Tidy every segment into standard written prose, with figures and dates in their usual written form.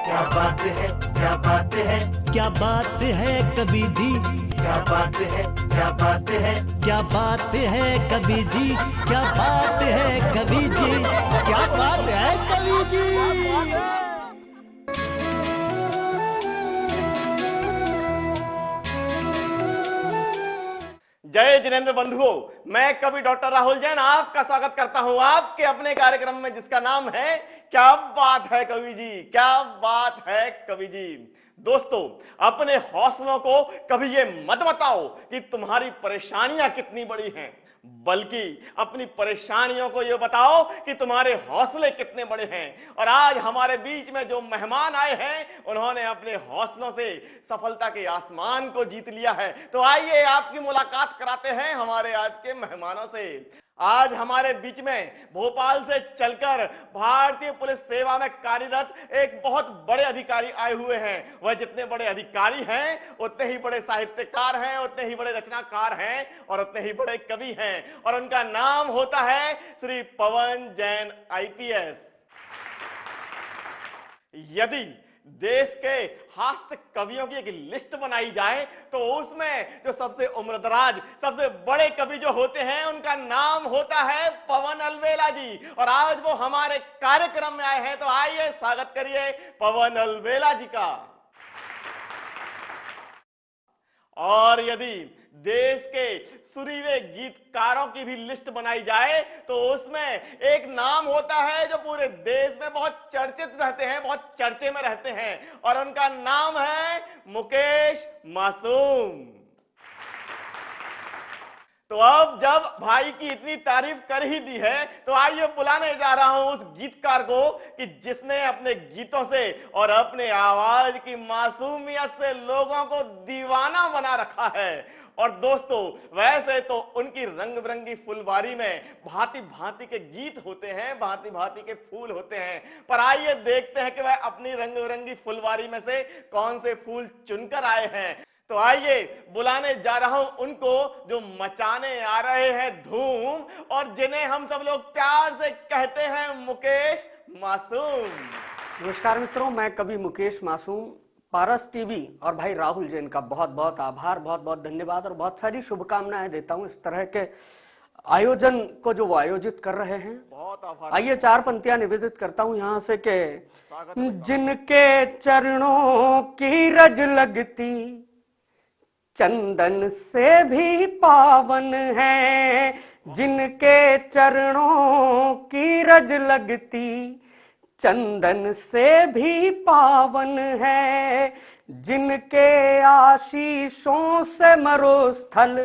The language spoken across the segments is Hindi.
क्या बात है, क्या बात है, क्या बात है कवि जी, क्या बात है, क्या बात है, क्या बात है कवि जी, क्या बात है कवि जी, क्या बात है कवि जी। जय जिनेंद्र बंधुओं, मैं कवि डॉक्टर राहुल जैन आपका स्वागत करता हूं आपके अपने कार्यक्रम में जिसका नाम है क्या बात है कवि जी, क्या बात है कवि जी। दोस्तों, अपने हौसलों को कभी ये मत बताओ कि तुम्हारी परेशानियां कितनी बड़ी हैं, बल्कि अपनी परेशानियों को ये बताओ कि तुम्हारे हौसले कितने बड़े हैं। और आज हमारे बीच में जो मेहमान आए हैं उन्होंने अपने हौसलों से सफलता के आसमान को जीत लिया है। तो आइए आपकी मुलाकात कराते हैं हमारे आज के मेहमानों से। आज हमारे बीच में भोपाल से चलकर भारतीय पुलिस सेवा में कार्यरत एक बहुत बड़े अधिकारी आए हुए हैं। वह जितने बड़े अधिकारी हैं उतने ही बड़े साहित्यकार हैं, उतने ही बड़े रचनाकार हैं और उतने ही बड़े कवि हैं। और उनका नाम होता है श्री पवन जैन आईपीएस। यदि देश के हास्य कवियों की एक लिस्ट बनाई जाए तो उसमें जो सबसे उम्रदराज, सबसे बड़े कवि जो होते हैं उनका नाम होता है पवन अलवेला जी। और आज वो हमारे कार्यक्रम में आए हैं, तो आइए स्वागत करिए पवन अलवेला जी का। और यदि देश के सुरीले गीतकारों की भी लिस्ट बनाई जाए तो उसमें एक नाम होता है जो पूरे देश में बहुत चर्चित रहते हैं, बहुत चर्चे में रहते हैं, और उनका नाम है मुकेश मासूम। तो अब जब भाई की इतनी तारीफ कर ही दी है तो आइए बुलाने जा रहा हूं उस गीतकार को कि जिसने अपने गीतों से और अपने आवाज की मासूमियत से लोगों को दीवाना बना रखा है। और दोस्तों, वैसे तो उनकी रंग बिरंगी फुलवारी में भांति भांति के गीत होते हैं, भांति भांति के फूल होते हैं, पर आइए देखते हैं कि वह अपनी रंग बिरंगी फुलवारी में से कौन से फूल चुनकर आए हैं। तो आइए बुलाने जा रहा हूं उनको जो मचाने आ रहे हैं धूम और जिन्हें हम सब लोग प्यार से कहते हैं मुकेश मासूम। नमस्कार मित्रों, मैं कवि मुकेश मासूम पारस टीवी और भाई राहुल जैन का बहुत बहुत आभार, बहुत बहुत धन्यवाद और बहुत सारी शुभकामनाएं देता हूं इस तरह के आयोजन को जो वो आयोजित कर रहे हैं। बहुत आभार। आइए चार पंक्तियां निवेदित करता हूं यहां से के जिनके चरणों की रज लगती चंदन से भी पावन है, जिनके चरणों की रज लगती चंदन से भी पावन है, जिनके आशीषों से मरुस्थल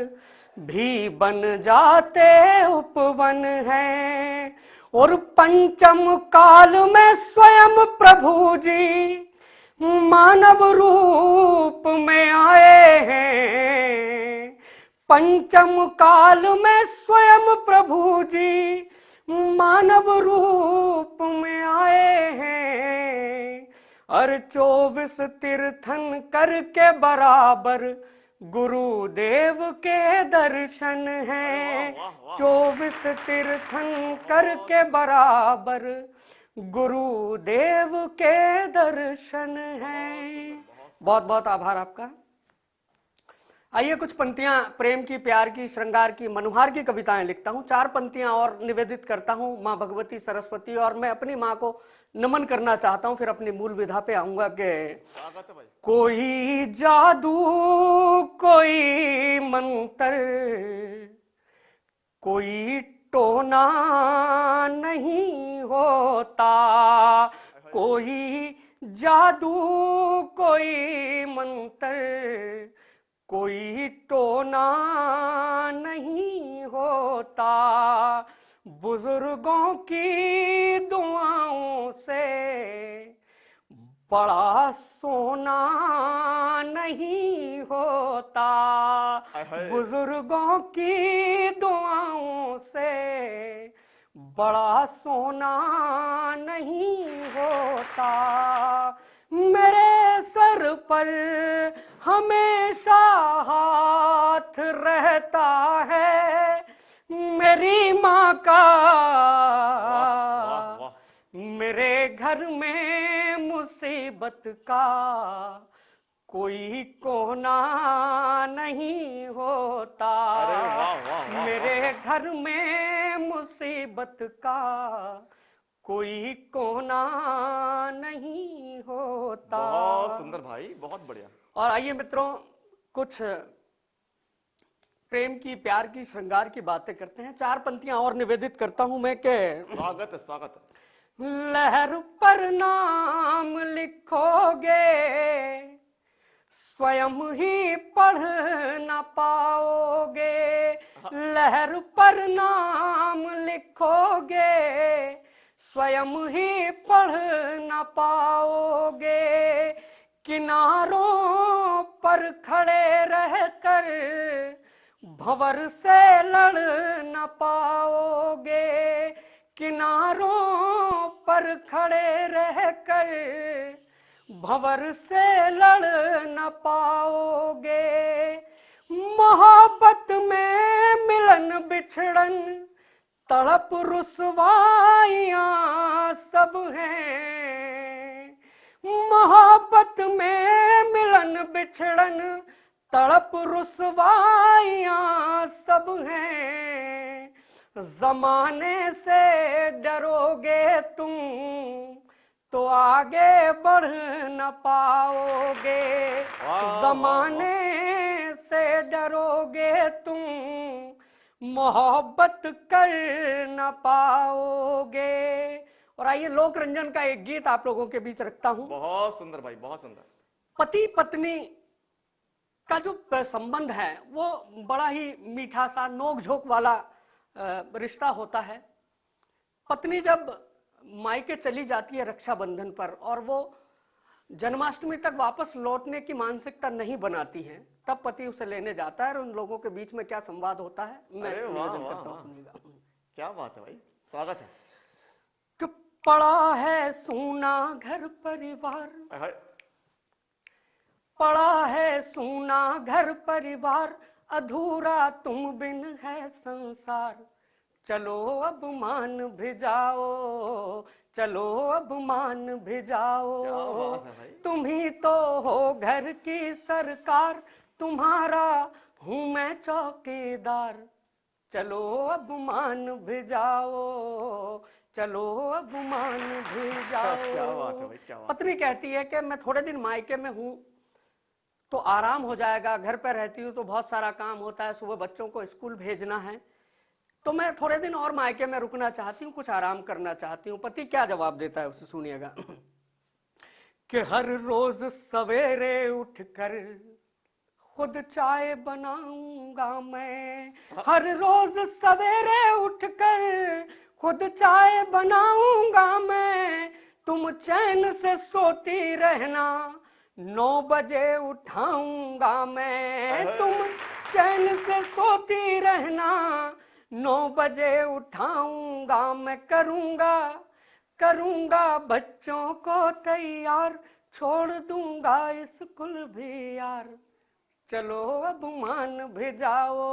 भी बन जाते उपवन है। और पंचम काल में स्वयं प्रभु जी मानव रूप में आए हैं, पंचम काल में स्वयं प्रभु जी मानव रूप में आए हैं। और 24 तीर्थन करके बराबर गुरुदेव के दर्शन हैं, 24 तीर्थन करके बराबर गुरुदेव के दर्शन हैं। बहुत बहुत आभार आपका। आइए कुछ पंक्तियां प्रेम की, प्यार की, श्रृंगार की, मनोहार की कविताएं लिखता हूं। चार पंक्तियां और निवेदित करता हूं मां भगवती सरस्वती, और मैं अपनी मां को नमन करना चाहता हूं, फिर अपनी मूल विधा पे आऊंगा कि कोई जादू, कोई मंत्र, कोई टोना नहीं होता, कोई जादू, कोई मंत्र, कोई टोना नहीं होता, बुजुर्गों की दुआओं से बड़ा सोना नहीं होता, बुजुर्गों की दुआओं से बड़ा सोना नहीं होता। मेरे सर पर हमेशा हाथ रहता है मेरी माँ का, मेरे घर में मुसीबत का कोई कोना नहीं होता। अरे वाह वाह वाह मेरे घर में मुसीबत का कोई कोना नहीं होता। बहुत सुंदर भाई, बहुत बढ़िया। और आइए मित्रों, कुछ प्रेम की, प्यार की, श्रृंगार की बातें करते हैं। 4 पंक्तियां और निवेदित करता हूं मैं कि स्वागत है, स्वागत है। लहर पर नाम लिखोगे स्वयं ही पढ़ न पाओगे। लहर पर नाम लिखोगे स्वयं ही पढ़ न पाओगे। किनारों पर खड़े रहकर भंवर से लड़ न पाओगे। किनारों पर खड़े रहकर भंवर से लड़ न पाओगे। मोहब्बत में मिलन बिछड़न तड़प रुसवाइयां सब हैं। मोहब्बत में मिलन बिछड़न तड़प रुसवाइयां सब हैं। जमाने से डरोगे तुम तो आगे बढ़ न पाओगे। जमाने से डरोगे तुम मोहब्बत कर न पाओगे। और आइए लोक रंजन का एक गीत आप लोगों के बीच रखता हूं। बहुत सुंदर भाई, बहुत सुंदर। पति पत्नी का जो संबंध है वो बड़ा ही मीठा सा नोक झोंक वाला रिश्ता होता है। पत्नी जब मायके चली जाती है रक्षाबंधन पर और वो जन्माष्टमी तक वापस लौटने की मानसिकता नहीं बनाती है, तब पति उसे लेने जाता है और उन लोगों के बीच में क्या संवाद होता है मैं निवेदन करता हूं, सुनिएगा। क्या बात है भाई, स्वागत है। कि पड़ा है सूना घर परिवार, पड़ा है सूना घर परिवार, अधूरा तुम बिन है संसार। चलो अब मान भिजाओ, चलो अब मान भिजाओ। तुम ही तो हो घर की सरकार, तुम्हारा हूँ मैं चौकीदार। चलो अब मान भिजाओ, चलो अब मान भिजाओ। क्या बात है भाई, क्या बात। पत्नी कहती है कि मैं थोड़े दिन मायके में हूँ तो आराम हो जाएगा, घर पर रहती हूँ तो बहुत सारा काम होता है, सुबह बच्चों को स्कूल भेजना है, तो मैं थोड़े दिन और मायके में रुकना चाहती हूँ, कुछ आराम करना चाहती हूँ। पति क्या जवाब देता है उसे सुनिएगा। कि हर रोज सवेरे उठकर खुद चाय बनाऊंगा मैं। हर रोज सवेरे उठकर खुद चाय बनाऊंगा मैं। तुम चैन से सोती रहना, 9 बजे उठाऊंगा मैं। तुम चैन से सोती रहना, 9 बजे उठाऊंगा मैं। करूंगा बच्चों को तैयार, छोड़ दूंगा स्कूल भी यार। चलो अब मान भिजाओ,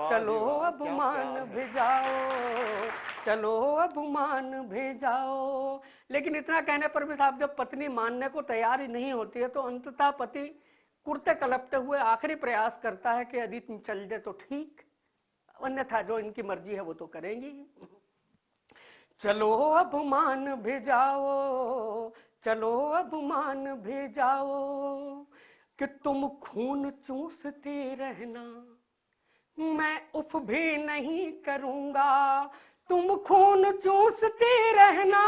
चलो अब मान भिजाओ, चलो अब मान भिजाओ। लेकिन इतना कहने पर भी साहब जब पत्नी मानने को तैयार ही नहीं होती है तो अंततः पति कुर्ते कलपते हुए आखिरी प्रयास करता है कि यदि तुम चल दे तो ठीक, अन्यथा जो इनकी मर्जी है वो तो करेंगी। चलो अब मान भिजाओ, चलो अब मान भिजाओ। कि तुम खून चूसती रहना, मैं उफ भी नहीं करूंगा। तुम खून चूसती रहना,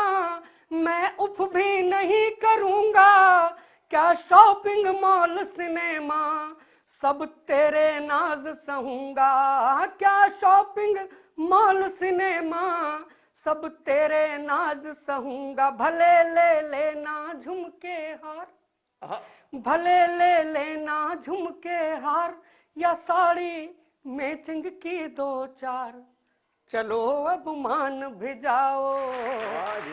मैं उफ भी नहीं करूंगा। क्या शॉपिंग मॉल सिनेमा सब तेरे नाज सहूंगा। क्या शॉपिंग मॉल सिनेमा सब तेरे नाज सहूंगा। भले ले लेना झुमके हार, भले ले लेना झुमके हार, या साड़ी मैचिंग की 2-4। चलो अब मान भिजाओ,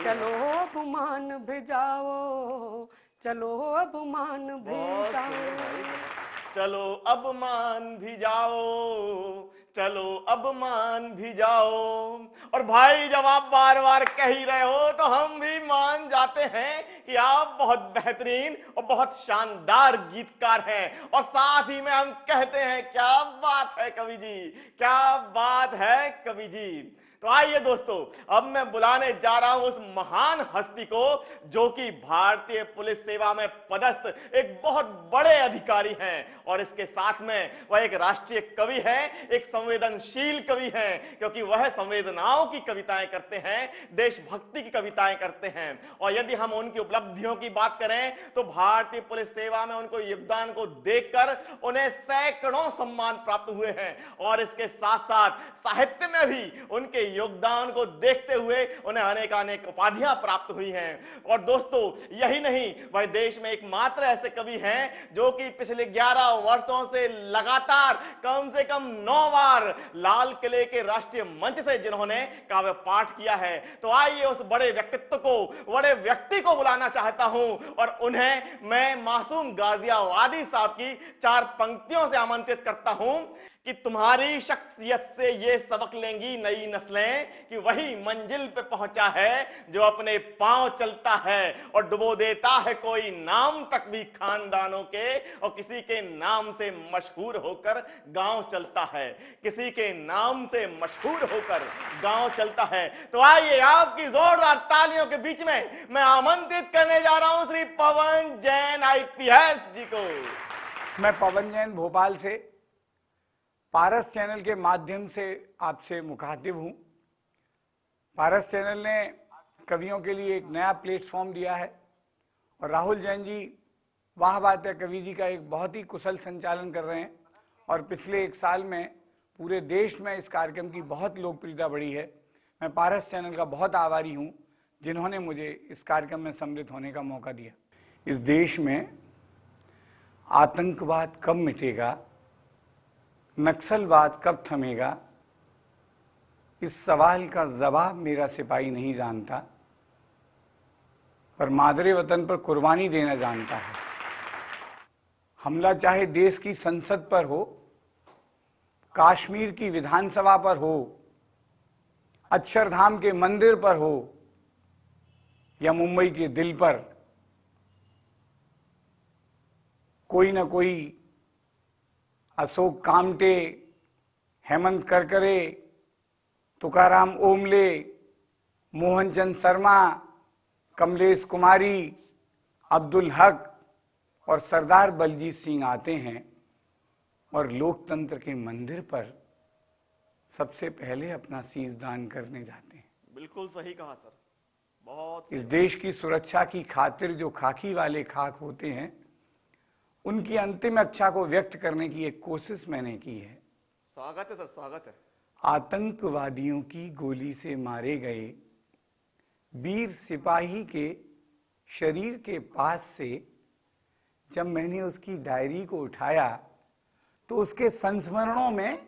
चलो अब मान भिजाओ, चलो अब मान भिजाओ। चलो अब मान भी जाओ, चलो अब मान भी जाओ। और भाई जब आप बार बार कह ही रहे हो तो हम भी मान जाते हैं कि आप बहुत बेहतरीन और बहुत शानदार गीतकार हैं। और साथ ही में हम कहते हैं क्या बात है कवि जी, क्या बात है कवि जी। तो आइए दोस्तों, अब मैं बुलाने जा रहा हूं उस महान हस्ती को जो कि भारतीय पुलिस सेवा में पदस्थ एक बहुत बड़े अधिकारी हैं और इसके साथ में वह एक राष्ट्रीय कवि हैं, एक संवेदनशील कवि हैं, क्योंकि वह संवेदनाओं की कविताएं करते हैं, देशभक्ति की कविताएं करते हैं। और यदि हम उनकी उपलब्धियों की बात करें तो भारतीय पुलिस सेवा में उनको योगदान को देखकर उन्हें सैकड़ों सम्मान प्राप्त हुए हैं और इसके साथ साथ साहित्य में भी उनके योगदान को देखते हुए उन्हें अनेक उपाधियां प्राप्त हुई हैं। और दोस्तों यही नहीं, वह देश में एकमात्र ऐसे कवि हैं जो कि पिछले 11 वर्षों से लगातार कम से कम 9 बार लाल किले के राष्ट्रीय मंच से जिन्होंने काव्य पाठ किया है। तो आइए उस बड़े व्यक्तित्व को, बड़े व्यक्ति को बुलाना चाहता हूं और उन्हें मैं मासूम गाजियावादी साहब की 4 पंक्तियों से आमंत्रित करता हूं कि तुम्हारी शख्सियत से ये सबक लेंगी नई नस्लें कि वही मंजिल पे पहुंचा है जो अपने पांव चलता है और डुबो देता है कोई नाम तक भी खानदानों के, और किसी के नाम से मशहूर होकर गांव चलता है, किसी के नाम से मशहूर होकर गांव चलता है। तो आइए आपकी जोरदार तालियों के बीच में मैं आमंत्रित करने जा रहा हूं श्री पवन जैन IPS जी को। मैं पवन जैन भोपाल से पारस चैनल के माध्यम से आपसे मुखातिब हूँ। पारस चैनल ने कवियों के लिए एक नया प्लेटफॉर्म दिया है और राहुल जैन जी, वाह बात है, कवि जी का एक बहुत ही कुशल संचालन कर रहे हैं और पिछले 1 साल में पूरे देश में इस कार्यक्रम की बहुत लोकप्रियता बढ़ी है। मैं पारस चैनल का बहुत आभारी हूँ जिन्होंने मुझे इस कार्यक्रम में सम्मिलित होने का मौका दिया। इस देश में आतंकवाद कब मिटेगा, नक्सलवाद कब थमेगा, इस सवाल का जवाब मेरा सिपाही नहीं जानता, पर मादरे वतन पर कुर्बानी देना जानता है। हमला चाहे देश की संसद पर हो, कश्मीर की विधानसभा पर हो, अक्षरधाम के मंदिर पर हो या मुंबई के दिल पर, कोई ना कोई अशोक कामटे, हेमंत करकरे, तुकाराम ओमले, मोहनचंद शर्मा, कमलेश कुमारी, अब्दुल हक और सरदार बलजीत सिंह आते हैं और लोकतंत्र के मंदिर पर सबसे पहले अपना शीश दान करने जाते हैं। बिल्कुल सही कहा सर, बहुत। इस देश की सुरक्षा की खातिर जो खाकी वाले खाक होते हैं उनकी अंतिम इच्छा को व्यक्त करने की एक कोशिश मैंने की है। स्वागत है सर, स्वागत है। आतंकवादियों की गोली से मारे गए वीर सिपाही के शरीर के पास से जब मैंने उसकी डायरी को उठाया तो उसके संस्मरणों में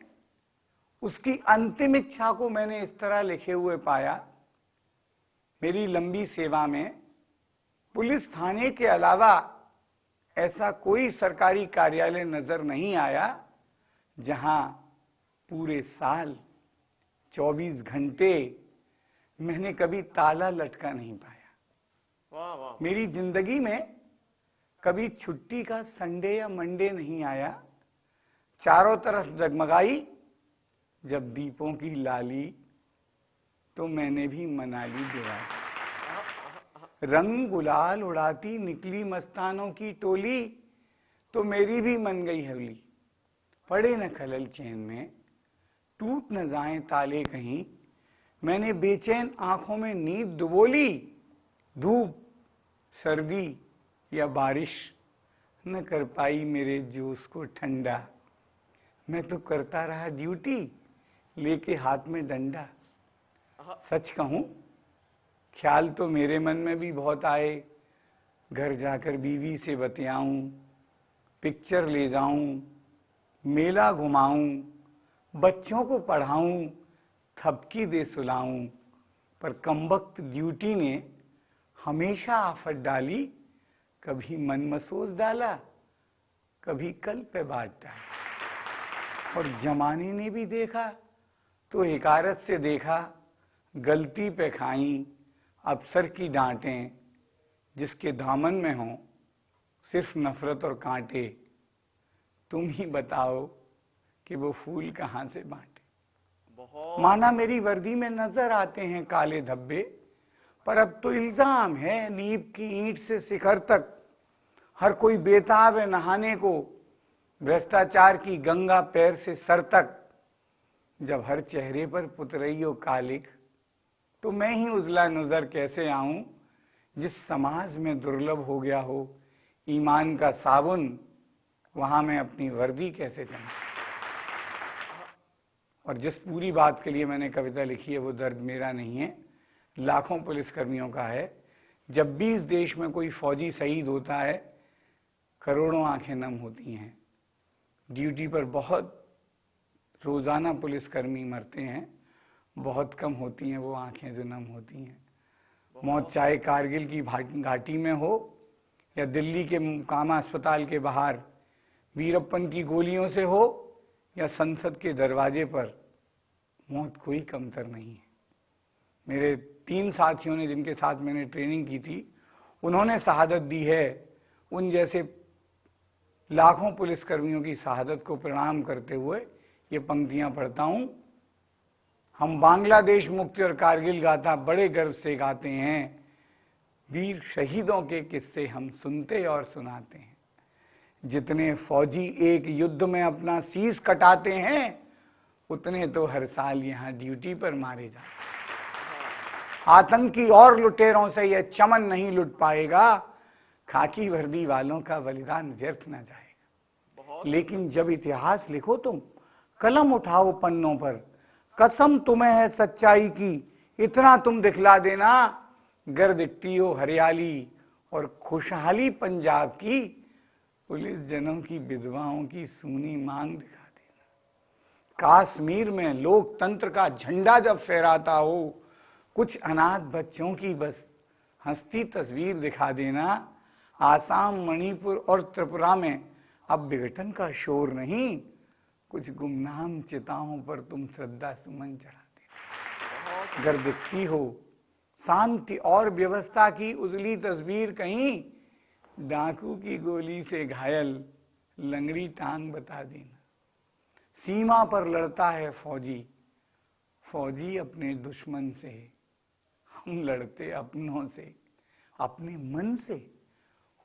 उसकी अंतिम इच्छा को मैंने इस तरह लिखे हुए पाया। मेरी लंबी सेवा में पुलिस थाने के अलावा ऐसा कोई सरकारी कार्यालय नजर नहीं आया जहां पूरे साल 24 घंटे मैंने कभी ताला लटका नहीं पाया। वाह वाह। मेरी जिंदगी में कभी छुट्टी का संडे या मंडे नहीं आया। चारों तरफ जगमगाई जब दीपों की लाली, तो मैंने भी मना ली दिवाली। रंग गुलाल उड़ाती निकली मस्तानों की टोली, तो मेरी भी मन गई होली। पड़े न खलल चैन में, टूट न जाएं ताले कहीं, मैंने बेचैन आंखों में नींद डुबोली। धूप, सर्दी या बारिश न कर पाई मेरे जोश को ठंडा। मैं तो करता रहा ड्यूटी लेके हाथ में डंडा। सच कहूं, ख्याल तो मेरे मन में भी बहुत आए, घर जाकर बीवी से बतियाऊं, पिक्चर ले जाऊं, मेला घुमाऊं, बच्चों को पढ़ाऊं, थपकी दे सुलाऊं, पर कमबख्त ड्यूटी ने हमेशा आफत डाली। कभी मन मसोस डाला, कभी कल पे बात डाला। और जमाने ने भी देखा तो एकारत से देखा, गलती पे खाई अफसर की डांटें, जिसके दामन में हो सिर्फ नफरत और कांटे। तुम ही बताओ कि वो फूल कहाँ से बांटे। माना मेरी वर्दी में नजर आते हैं काले धब्बे, पर अब तो इल्जाम है नींव की ईंट से शिखर तक। हर कोई बेताब है नहाने को, भ्रष्टाचार की गंगा पैर से सर तक। जब हर चेहरे पर पुत रही हो कालिक, तो मैं ही उजला नजर कैसे आऊं। जिस समाज में दुर्लभ हो गया हो ईमान का साबुन, वहां मैं अपनी वर्दी कैसे चमकूं। और जिस पूरी बात के लिए मैंने कविता लिखी है वो दर्द मेरा नहीं है, लाखों पुलिसकर्मियों का है। जब भी इस देश में कोई फौजी शहीद होता है, करोड़ों आंखें नम होती हैं। ड्यूटी पर बहुत रोजाना पुलिसकर्मी मरते हैं, बहुत कम होती हैं वो आंखें जो नम होती हैं। मौत चाहे कारगिल की घाटी में हो या दिल्ली के कामा अस्पताल के बाहर वीरप्पन की गोलियों से हो या संसद के दरवाजे पर, मौत कोई कमतर नहीं है। मेरे 3 साथियों ने जिनके साथ मैंने ट्रेनिंग की थी, उन्होंने शहादत दी है। उन जैसे लाखों पुलिसकर्मियों की शहादत को प्रणाम करते हुए ये पंक्तियां पढ़ता हूं। हम बांग्लादेश मुक्ति और कारगिल गाथा बड़े गर्व से गाते हैं, वीर शहीदों के किस्से हम सुनते और सुनाते हैं। जितने फौजी एक युद्ध में अपना शीश कटाते हैं, उतने तो हर साल यहाँ ड्यूटी पर मारे जाते हैं। आतंकी और लुटेरों से यह चमन नहीं लुट पाएगा, खाकी वर्दी वालों का बलिदान व्यर्थ न जाएगा। लेकिन जब इतिहास लिखो तुम, कलम उठाओ पन्नों पर, कसम तुम्हें है सच्चाई की, इतना तुम दिखला देना। गर दिखती हो हरियाली और खुशहाली पंजाब की, पुलिस जनों की विधवाओं की सूनी मांग दिखा देना। कश्मीर में लोकतंत्र का झंडा जब फहराता हो, कुछ अनाथ बच्चों की बस हंसती तस्वीर दिखा देना। आसाम, मणिपुर और त्रिपुरा में अब विघटन का शोर नहीं, कुछ गुमनाम चिताओं पर तुम श्रद्धा सुमन चढ़ा देना। अगर दिखती हो शांति और व्यवस्था की उजली तस्वीर कहीं, डाकू की गोली से घायल लंगड़ी टांग बता देना। सीमा पर लड़ता है फौजी, फौजी अपने दुश्मन से, हम लड़ते अपनों से, अपने मन से।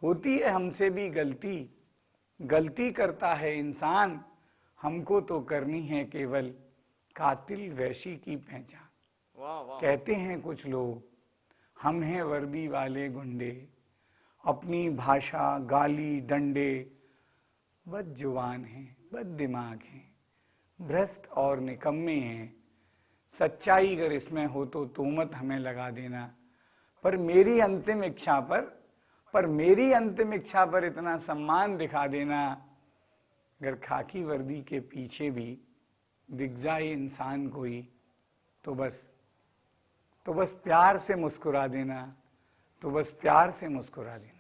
होती है हमसे भी गलती, गलती करता है इंसान, हमको तो करनी है केवल कातिल वैशी की पहचान। वाह वाह। कहते हैं कुछ लोग हम हैं वर्दी वाले गुंडे, अपनी भाषा गाली डंडे, बदजुबान हैं, बद दिमाग हैं, भ्रष्ट और निकम्मे हैं। सच्चाई अगर इसमें हो तो तोहमत हमें लगा देना। पर मेरी अंतिम इच्छा पर इतना सम्मान दिखा देना। अगर खाकी वर्दी के पीछे भी दिख जाए इंसान कोई, तो बस प्यार से मुस्कुरा देना, तो बस प्यार से मुस्कुरा देना।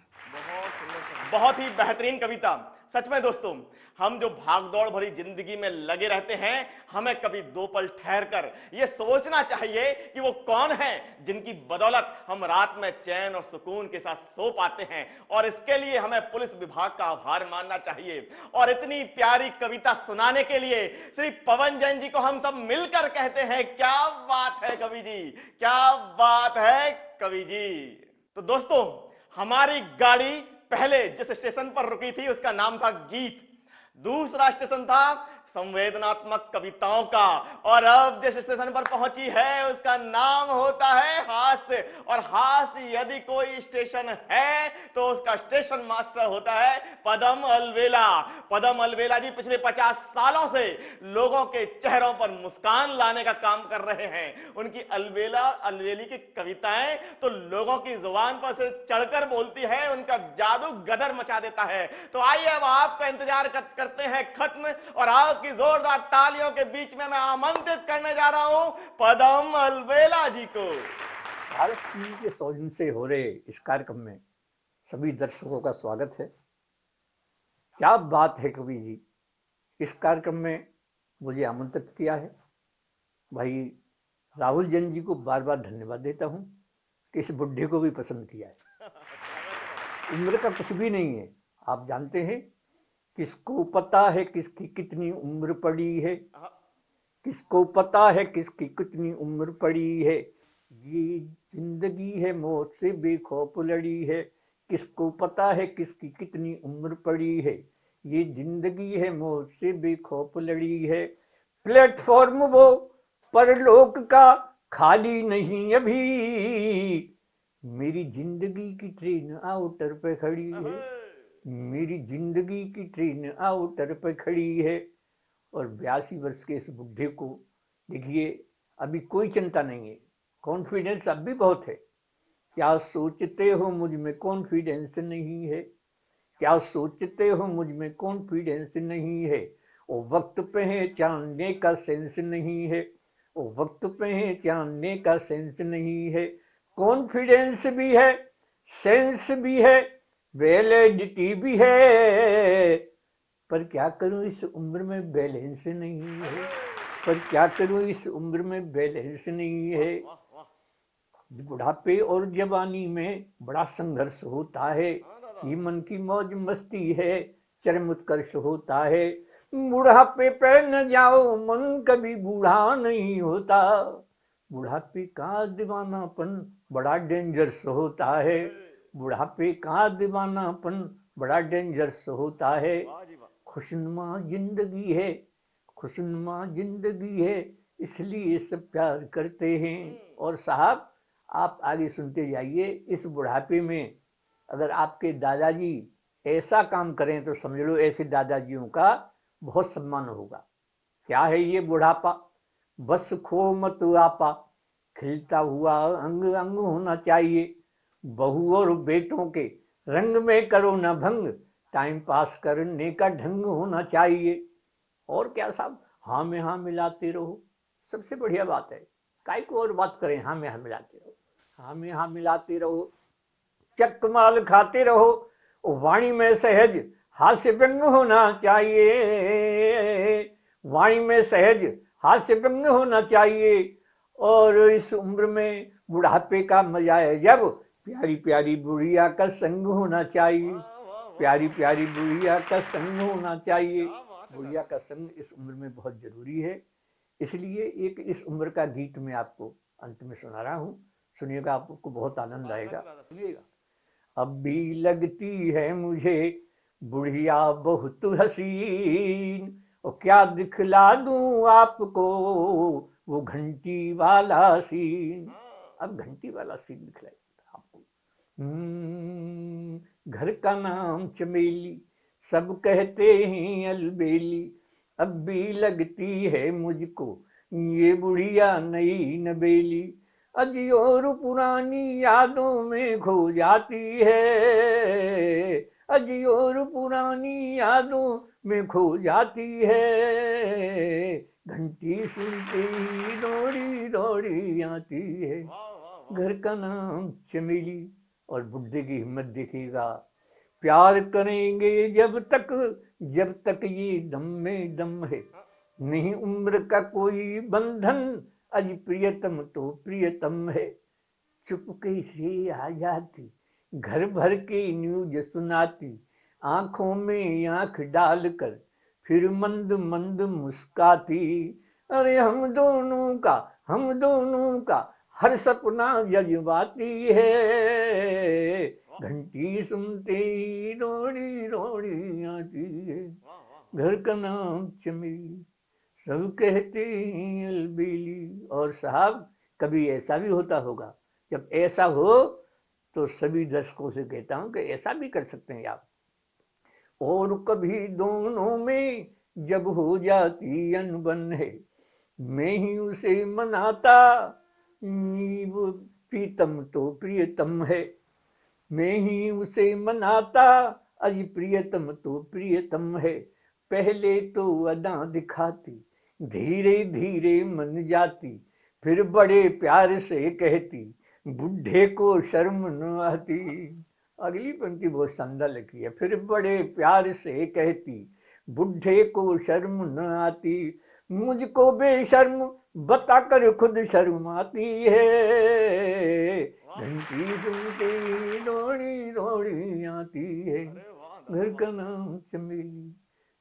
बहुत ही बेहतरीन कविता। सच में दोस्तों, हम जो भागदौड़ भरी जिंदगी में लगे रहते हैं, हमें कभी 2 पल ठहर कर यह सोचना चाहिए कि वो कौन है जिनकी बदौलत हम रात में चैन और सुकून के साथ सो पाते हैं। और इसके लिए हमें पुलिस विभाग का आभार मानना चाहिए। और इतनी प्यारी कविता सुनाने के लिए श्री पवन जैन जी को हम सब मिलकर कहते हैं, क्या बात है कवि जी, क्या बात है कवि जी। तो दोस्तों, हमारी गाड़ी पहले जिस स्टेशन पर रुकी थी उसका नाम था गीत, दूसरा स्टेशन था संवेदनात्मक कविताओं का, और अब जिस स्टेशन पर पहुंची है उसका नाम होता है हास्य। और हास्य यदि कोई स्टेशन है तो उसका स्टेशन मास्टर होता है पदम अलवेला। पदम अलवेला जी पिछले 50 सालों से लोगों के चेहरों पर मुस्कान लाने का काम कर रहे हैं। उनकी अलवेला अलवेली की कविताएं तो लोगों की जुबान पर से चढ़कर बोलती है, उनका जादू गदर मचा देता है। तो आइए अब आपका इंतजार करते हैं खत्म, और आपकी जोरदार तालियों के बीच में मैं आमंत्रित करने जा रहा हूं पदम अलवेला जी को। भारत टीवी के सौजन्य से हो रहे इस कार्यक्रम में सभी दर्शकों का स्वागत है। क्या बात है कवि जी। इस कार्यक्रम में मुझे आमंत्रित किया है। भाई राहुल जैन जी को बार बार धन्यवाद देता हूँ कि इस बुढ़े को भी पसंद किया है। उम्र का कुछ भी नहीं है। आप जानते हैं किसको पता है किसकी कितनी उम्र पड़ी है, किसको पता है किसकी कितनी उम्र पड़ी है। ये जिंदगी है मौत से बेखौफ लड़ी है, किसको पता है किसकी कितनी उम्र पड़ी है। ये जिंदगी है मौत से बेखौफ लड़ी है। प्लेटफॉर्म वो परलोक का खाली नहीं अभी, मेरी जिंदगी की ट्रेन आउटर पे खड़ी है, मेरी जिंदगी की ट्रेन आउटर पे खड़ी है। और 82 वर्ष के इस बुढ़े को देखिए, अभी कोई चिंता नहीं है, कॉन्फिडेंस अब भी बहुत है। क्या सोचते हो मुझ में कॉन्फिडेंस नहीं है, क्या सोचते हो मुझ में कॉन्फिडेंस नहीं है। वो वक्त पहचानने का सेंस नहीं है, वो वक्त पहचानने का सेंस नहीं है। कॉन्फिडेंस भी है, सेंस भी है, वैलिडिटी भी है, पर क्या करूं इस उम्र में बैलेंस नहीं है, पर क्या करूं इस उम्र में बैलेंस नहीं है। बुढ़ापे और जवानी में बड़ा संघर्ष होता है, ये मन की मौज मस्ती है, चरम उत्कर्ष होता है। बुढ़ापे पे न जाओ मन कभी बूढ़ा नहीं होता, बुढ़ापे का दीवानापन बड़ा डेंजरस होता है, बुढ़ापे का दीवानापन बड़ा डेंजरस होता है। खुशनुमा जिंदगी है, खुशनुमा जिंदगी है, इसलिए सब प्यार करते हैं। और साहब आप आगे सुनते जाइए। इस बुढ़ापे में अगर आपके दादाजी ऐसा काम करें तो समझ लो ऐसे दादाजियों का बहुत सम्मान होगा। क्या है ये बुढ़ापा, बस खो मत आपा, खिलता हुआ अंग अंग होना चाहिए। बहू और बेटों के रंग में करो न भंग, टाइम पास करने का ढंग होना चाहिए। और क्या साहब, हाँ में हाँ मिलाते रहो, सबसे बढ़िया बात है। काय को और बात करें, हाँ में हाँ मिलाते रहो, हाँ में हाँ मिलाते रहो, चक माल खाते रहो। वाणी में सहज हास्य व्यंग होना चाहिए, वाणी में सहज हास्य व्यंग होना चाहिए। और इस उम्र में बुढ़ापे का मजा है जब प्यारी प्यारी बुढ़िया का संग होना चाहिए, प्यारी प्यारी बुढ़िया का संग होना चाहिए। बुढ़िया का संग इस उम्र में बहुत जरूरी है। इसलिए एक इस उम्र का गीत मैं आपको अंत में सुना रहा हूँ, सुनिएगा, आपको बहुत आनंद आएगा, सुनिएगा। अब भी लगती है मुझे बुढ़िया बहुत हसीन, और क्या दिखला दूं आपको वो घंटी वाला सीन। अब घंटी वाला सीन दिखलाए आपको। घर का नाम चमेली, सब कहते हैं अलबेली, अब भी लगती है मुझको ये बुढ़िया नई नबेली। अजी और पुरानी यादों में खो जाती है, अजी और पुरानी यादों में खो जाती है। घंटी सुनते ही दौड़ी दौड़ी आती है। घर का नाम चमेली। और बुढ़े की हिम्मत देखिएगा, प्यार करेंगे जब तक ये दम में दम है, नहीं उम्र का कोई बंधन, अज प्रियतम तो प्रियतम है। चुपके से आ जाती, घर भर के न्यूज सुनाती, आंखों में आंख डालकर फिर मंद मंद मुस्काती। अरे हम दोनों का हर सपना जज्बाती है। घंटी सुनते ही रोड़ी रोड़ी आती है। घर का नाम चमेली, सब कहते हैं अलबेली। और साहब कभी ऐसा भी होता होगा, जब ऐसा हो तो सभी दर्शकों से कहता हूं कि ऐसा भी कर सकते हैं आप। और कभी दोनों में जब हो जाती अनबन है, मैं ही उसे मनाता, वो प्रीतम तो प्रियतम है। मैं ही उसे मनाता, अज प्रियतम तो प्रियतम है। पहले तो अदा दिखाती, धीरे धीरे मन जाती, फिर बड़े प्यार से कहती, बुढ़े को शर्म न आती। अगली पंक्ति बहुत शानदार लिखी है। फिर बड़े प्यार से कहती, बुढ़े को शर्म न आती। मुझको बेशर्म बताकर खुद शर्माती है। घंटी सुनते ही दौड़ी दौड़ी आती है, घर का नाम चमेली,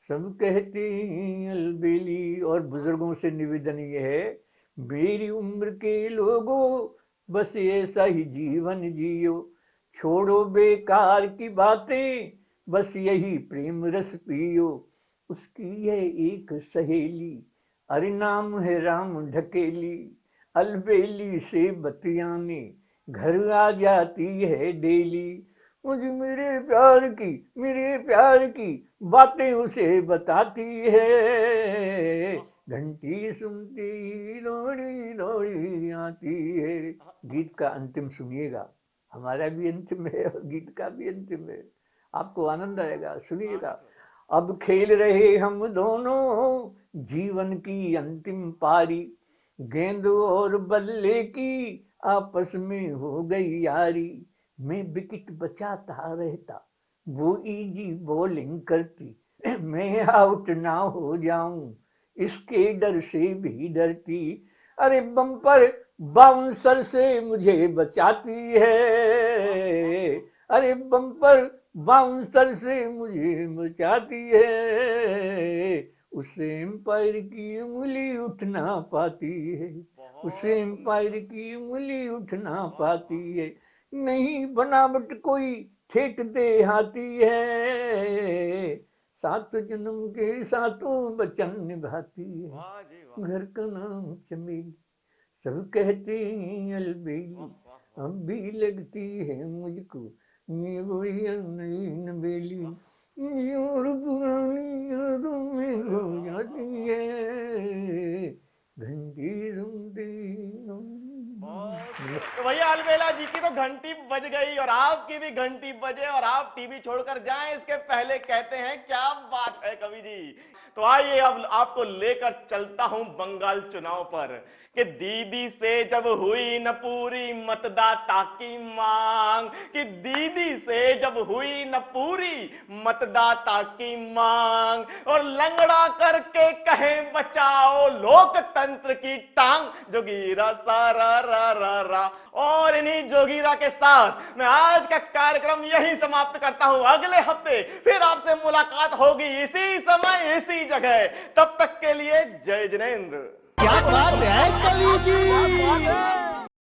सब कहते हैं अलबेली। और बुजुर्गों से निवेदन ये है, मेरी उम्र के लोगों बस ऐसा ही जीवन जियो, छोड़ो बेकार की बातें, बस यही प्रेम रस पियो। उसकी है एक सहेली, अरे नाम है राम ढकेली, अलबेली से बतियाने घर आ जाती है डेली। मुझे मेरे प्यार की बातें उसे बताती है, घंटी सुनती दौड़ी दौड़ी आती है। गीत का अंतिम सुनिएगा, हमारा भी अंतिम है और गीत का भी अंतिम है, आपको आनंद आएगा, सुनिएगा। अब खेल रहे हम दोनों जीवन की अंतिम पारी, गेंद और बल्ले की आपस में हो गई यारी। मैं विकेट बचाता रहता, वो इजी बॉलिंग करती, मैं आउट ना हो जाऊं इसके डर से भी डरती। अरे बम्पर बाउंसर से मुझे बचाती है, अरे बम्पर बाउंसर से मुझे बचाती है। उससे एम्पायर की उंगली उठ ना पाती है, उससे एम्पायर की उंगली उठ ना पाती है। नहीं बनावट कोई ठेठ दे हाथी है, 7 जन्म के 7 वचन निभाती है। घर का नाम चमेली, सब कहते हैं अलबेली, अब भी लगती है मुझको ये बढ़िया नई नवेली, और पुरानी यादों में हो जाती है, घंटी सुनती। तो भैया अलबेला जी की तो घंटी बज गई और आपकी भी घंटी बजे और आप टीवी छोड़कर जाएं इसके पहले कहते हैं क्या बात है कवि जी। तो आइए अब आपको लेकर चलता हूं बंगाल चुनाव पर कि दीदी से जब हुई न पूरी मतदाता की मांग, कि दीदी से जब हुई न पूरी मतदाता की मांग, और लंगड़ा करके कहें बचाओ लोकतंत्र की टांग, जोगीरा सारा रा रा रा। और इन्हीं जोगीरा के साथ मैं आज का कार्यक्रम यहीं समाप्त करता हूं। अगले हफ्ते फिर आपसे मुलाकात होगी इसी समय इसी जगह, तब तक के लिए जय जिनेंद्र। क्या बात है कवि जी।